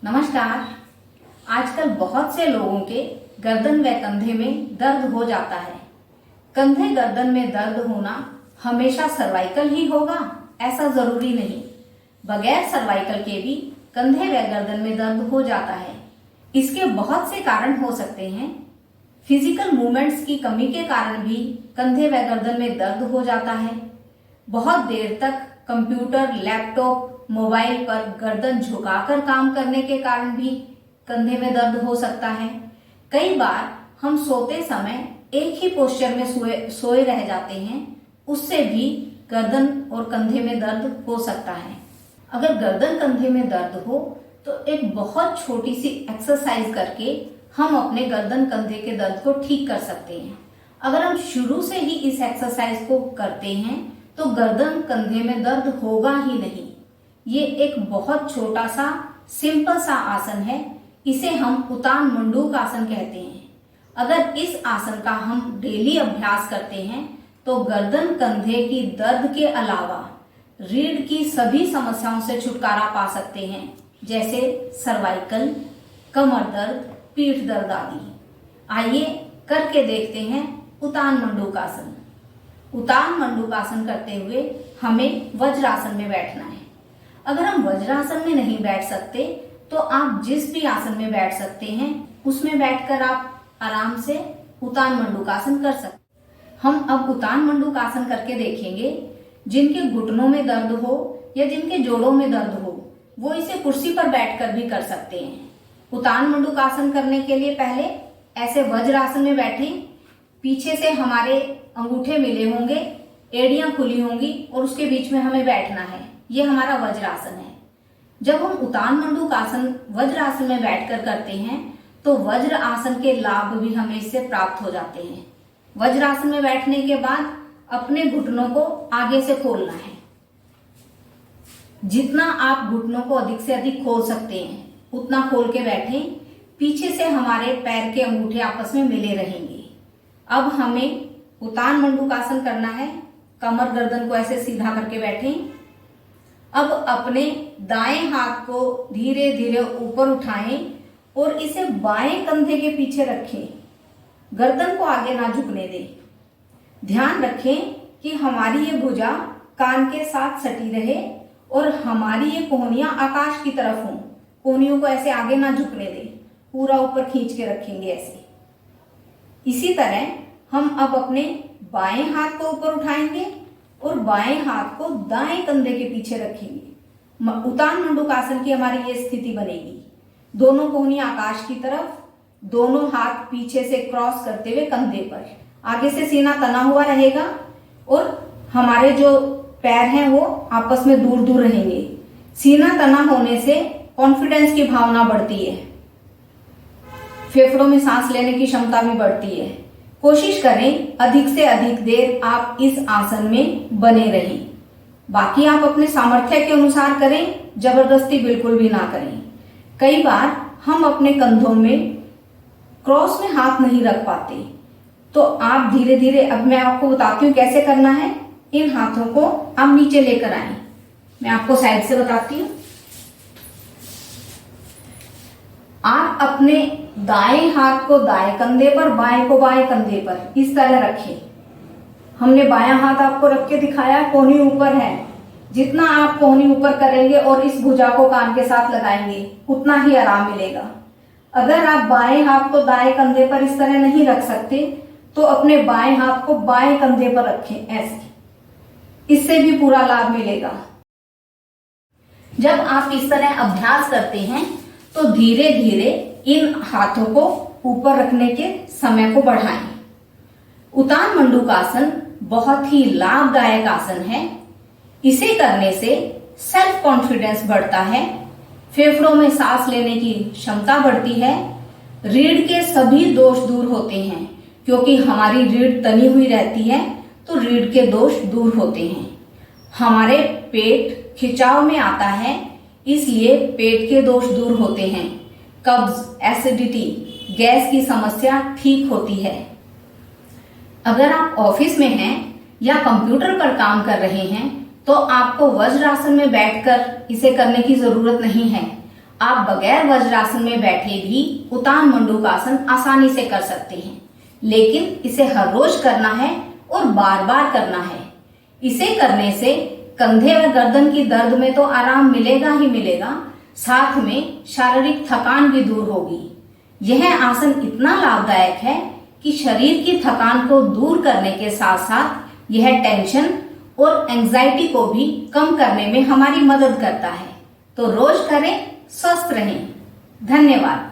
नमस्कार। आजकल बहुत से लोगों के गर्दन व कंधे में दर्द हो जाता है। कंधे गर्दन में दर्द होना हमेशा सर्वाइकल ही होगा ऐसा जरूरी नहीं। बगैर सर्वाइकल के भी कंधे व गर्दन में दर्द हो जाता है। इसके बहुत से कारण हो सकते हैं। फिजिकल मूवमेंट्स की कमी के कारण भी कंधे व गर्दन में दर्द हो जाता है। बहुत देर तक कंप्यूटर, लैपटॉप, मोबाइल पर गर्दन झुकाकर काम करने के कारण भी कंधे में दर्द हो सकता है। कई बार हम सोते समय एक ही पोस्चर में सोए रह जाते हैं, उससे भी गर्दन और कंधे में दर्द हो सकता है। अगर गर्दन कंधे में दर्द हो तो एक बहुत छोटी सी एक्सरसाइज करके हम अपने गर्दन कंधे के दर्द को ठीक कर सकते हैं। अगर हम शुरू से ही इस एक्सरसाइज को करते हैं तो गर्दन कंधे में दर्द होगा ही नहीं। ये एक बहुत छोटा सा सिंपल सा आसन है। इसे हम उतान मंडूक आसन कहते हैं। अगर इस आसन का हम डेली अभ्यास करते हैं तो गर्दन कंधे की दर्द के अलावा रीढ़ की सभी समस्याओं से छुटकारा पा सकते हैं, जैसे सर्वाइकल, कमर दर्द, पीठ दर्द आदि। आइए करके देखते हैं उतान मंडूक आसन। उतान मंडूक आसन करते हुए हमें वज्रासन में बैठना है। अगर हम वज्रासन में नहीं बैठ सकते तो आप जिस भी आसन में बैठ सकते हैं उसमें बैठकर आप आराम से उतान मंडूक आसन कर सकते हैं। हम अब उतान मंडूक आसन करके देखेंगे। जिनके घुटनों में दर्द हो या जिनके जोड़ों में दर्द हो वो इसे कुर्सी पर बैठकर भी कर सकते हैं। उतान मंडूक आसन करने के लिए पहले ऐसे वज्रासन में बैठें। पीछे से हमारे अंगूठे मिले होंगे, एड़ियां खुली होंगी और उसके बीच में हमें बैठना है। ये हमारा वज्रासन है। जब हम उतान मंडूक आसन वज्रासन में बैठकर करते हैं तो वज्र आसन के लाभ भी हमें इससे प्राप्त हो जाते हैं। वज्रासन में बैठने के बाद अपने घुटनों को आगे से खोलना है। जितना आप घुटनों को अधिक से अधिक खोल सकते हैं उतना खोल के बैठें। पीछे से हमारे पैर के अंगूठे आपस में मिले रहेंगे। अब हमें उतान मंडूक आसन करना है। कमर गर्दन को ऐसे सीधा करके बैठें। अब अपने दाएं हाथ को धीरे धीरे ऊपर उठाएं और इसे बाएं कंधे के पीछे रखें। गर्दन को आगे ना झुकने दें। ध्यान रखें कि हमारी ये भुजा कान के साथ सटी रहे और हमारी ये कोहनियां आकाश की तरफ हों। कोहनियों को ऐसे आगे ना झुकने दें, पूरा ऊपर खींच के रखेंगे ऐसे। इसी तरह हम अब अपने बाएं हाथ को ऊपर उठाएंगे और बाएं हाथ को दाएं कंधे के पीछे रखेंगे। उतान मंडूक आसन की हमारी ये स्थिति बनेगी। दोनों कोहनियां आकाश की तरफ, दोनों हाथ पीछे से क्रॉस करते हुए कंधे पर। आगे से सीना तना हुआ रहेगा और हमारे जो पैर हैं वो आपस में दूर दूर रहेंगे। सीना तना होने से कॉन्फिडेंस की भावना बढ़ती है, फेफड़ों में सांस लेने की क्षमता भी बढ़ती है। कोशिश करें अधिक से अधिक देर आप इस आसन में बने रहें। बाकी आप अपने सामर्थ्य के अनुसार करें, जबरदस्ती बिल्कुल भी ना करें। कई बार हम अपने कंधों में क्रॉस में हाथ नहीं रख पाते, तो आप धीरे धीरे, अब मैं आपको बताती हूँ कैसे करना है। इन हाथों को आप नीचे लेकर आए। मैं आपको साइड से बताती हूँ। आप अपने दाएं हाथ को दाएं कंधे पर, बाएं को बाएं कंधे पर इस तरह रखें। हमने बायां हाथ आपको रख के दिखाया, कोहनी ऊपर है। जितना आप कोहनी ऊपर करेंगे और इस भुजा को कान के साथ लगाएंगे उतना ही आराम मिलेगा। अगर आप बाएं हाथ को दाएं कंधे पर इस तरह नहीं रख सकते तो अपने बाएं हाथ को बाएं कंधे पर रखें ऐसे। इससे भी पूरा लाभ मिलेगा। जब आप इस तरह अभ्यास करते हैं तो धीरे धीरे इन हाथों को ऊपर रखने के समय को बढ़ाएं। उतान मंडूक आसन बहुत ही लाभदायक आसन है। इसे करने से सेल्फ कॉन्फिडेंस बढ़ता है, फेफड़ों में सांस लेने की क्षमता बढ़ती है, रीढ़ के सभी दोष दूर होते हैं। क्योंकि हमारी रीढ़ तनी हुई रहती है तो रीढ़ के दोष दूर होते हैं। हमारे पेट खिंचाव में आता है, इसलिए पेट के दोष दूर होते हैं। कब्ज, एसिडिटी, गैस की समस्या ठीक होती है। अगर आप ऑफिस में हैं या कंप्यूटर पर काम कर रहे हैं तो आपको वज्रासन में बैठकर इसे करने की जरूरत नहीं है। आप बगैर वज्रासन में बैठे भी उतान मंडूकासन आसानी से कर सकते हैं, लेकिन इसे हर रोज करना है और बार बार करना है। इसे करने से कंधे व गर्दन की दर्द में तो आराम मिलेगा ही मिलेगा, साथ में शारीरिक थकान भी दूर होगी। यह आसन इतना लाभदायक है कि शरीर की थकान को दूर करने के साथ साथ यह टेंशन और एंजाइटी को भी कम करने में हमारी मदद करता है। तो रोज करें, स्वस्थ रहें। धन्यवाद।